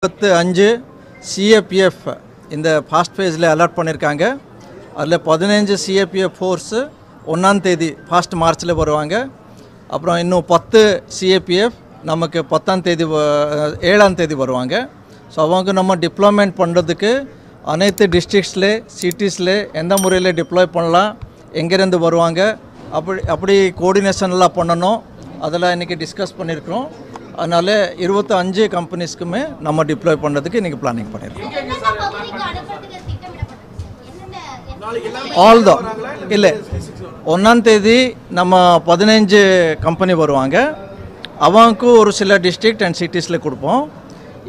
25 CAPF இந்த fast ஃபேஸில் alert பண்ணியிருக்காங்க. அதில் 15 CAPF ஃபோர்ஸு 1ஆம் தேதி ஃபாஸ்ட் மார்ச்சில் வருவாங்க. அப்புறம் இன்னும் 10 CAPF நமக்கு 10ஆம் தேதி 7ஆம் தேதி வருவாங்க. ஸோ அவங்க நம்ம டிப்ளாய்மெண்ட் பண்ணுறதுக்கு அனைத்து டிஸ்ட்ரிக்ஸில் சிட்டிஸில் எந்த முறையில் டிப்ளாய் பண்ணலாம், எங்கேருந்து வருவாங்க, அப்படி கோஆர்டினேஷன்லாம் பண்ணணும். அதெல்லாம் இன்றைக்கி டிஸ்கஸ் பண்ணியிருக்கிறோம். அதனால் 25 கம்பெனிஸ்க்குமே நம்ம டிப்ளாய் பண்ணுறதுக்கு இன்றைக்கி பிளானிங் பண்ணியிருக்கோம். ஆல் தான் இல்லை, 1ஆம் தேதி நம்ம 15 கம்பெனி வருவாங்க. அவங்களுக்கு ஒரு சில டிஸ்ட்ரிக்ட் அண்ட் சிட்டிஸில் கொடுப்போம்.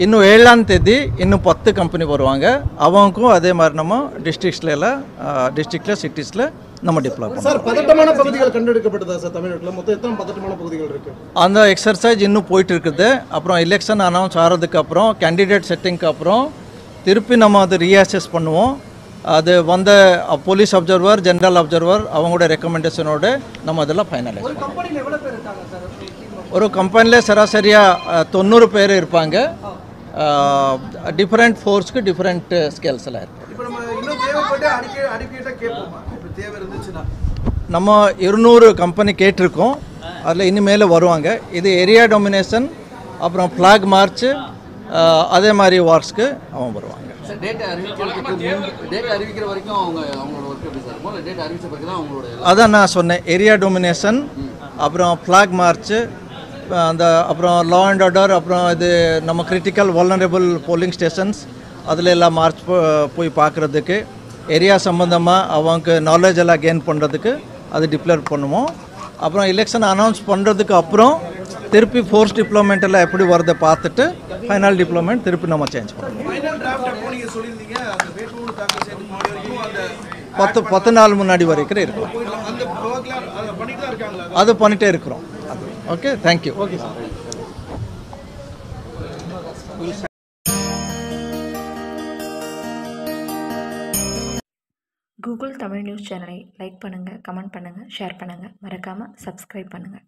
இன்னும் 7ஆம் தேதி இன்னும் 10 கம்பெனி வருவாங்க. அவங்களுக்கும் அதே மாதிரி நம்ம டிஸ்ட்ரிக்டில் சிட்டிஸில் நம்ம டிப்ளாய் பண்ணுவோம். சார், பதட்டமான பகுதிகள் கண்டெடுக்கப்பட்டதா சார்? தமிழ்நாட்டில் மொத்தம் எத்தனை பதட்டமான பகுதிகள் இருக்குது? அந்த எக்ஸர்சைஸ் இன்னும் போயிட்டு இருக்குது. அப்புறம் எலெக்ஷன் அனௌன்ஸ் ஆகிறதுக்கு அப்புறம் கேண்டிடேட் செட்டிங்க்கு அப்புறம் திருப்பி நம்ம அதை ரீஅசஸ் பண்ணுவோம். அது வந்த போலீஸ் அப்சர்வர், ஜென்ரல் அப்சர்வர் அவங்களோட ரெக்கமெண்டேஷனோடு நம்ம அதெல்லாம் ஃபைனலைஸ் பண்ணுவோம். ஒரு கம்பெனியில் சராசரியாக 90 பேர் இருப்பாங்க. டிஃப்ரெண்ட் ஃபோர்ஸ்க்கு டிஃப்ரெண்ட் ஸ்கேல்ஸில் இருக்கும். நம்ம 200 கம்பெனி கேட்டிருக்கோம். அதில் இனிமேல் வருவாங்க. இது ஏரியா டொமினேஷன், அப்புறம் ஃப்ளாக் மார்ச், அதே மாதிரி வார்ஸ்க்கு அவங்க வருவாங்க. அதான் நான் சொன்னேன், ஏரியா டொமினேஷன், அப்புறம் ஃப்ளாக் மார்ச், அப்புறம் லா அண்ட் ஆர்டர், அப்புறம் இது நம்ம கிரிட்டிக்கல் வல்னரபிள் போலிங் ஸ்டேஷன்ஸ் அதில் எல்லாம் மார்ச் போய் பார்க்குறதுக்கு, ஏரியா சம்மந்தமாக அவங்க நாலேஜ் எல்லாம் கெயின் பண்ணுறதுக்கு அது டிக்ளேர் பண்ணுவோம். அப்புறம் எலெக்ஷன் அனௌன்ஸ் பண்ணுறதுக்கு அப்புறம் திருப்பி ஃபோர்ஸ் டிப்ளாய்மெண்ட் எல்லாம் எப்படி வரதை பார்த்துட்டு ஃபைனல் டிப்ளாய்மெண்ட் திருப்பி நம்ம சேஞ்ச் பண்ணுவோம். 10 நாள் முன்னாடி வரைக்கும் இருக்கும். அது பண்ணிகிட்டே இருக்கிறோம். Okay, thank you. Okay sir. Google Tamil news சேனலை லைக் பண்ணுங்கள், கமெண்ட் பண்ணுங்கள், ஷேர் பண்ணுங்கள், மறக்காமல் சப்ஸ்கிரைப் பண்ணுங்கள்.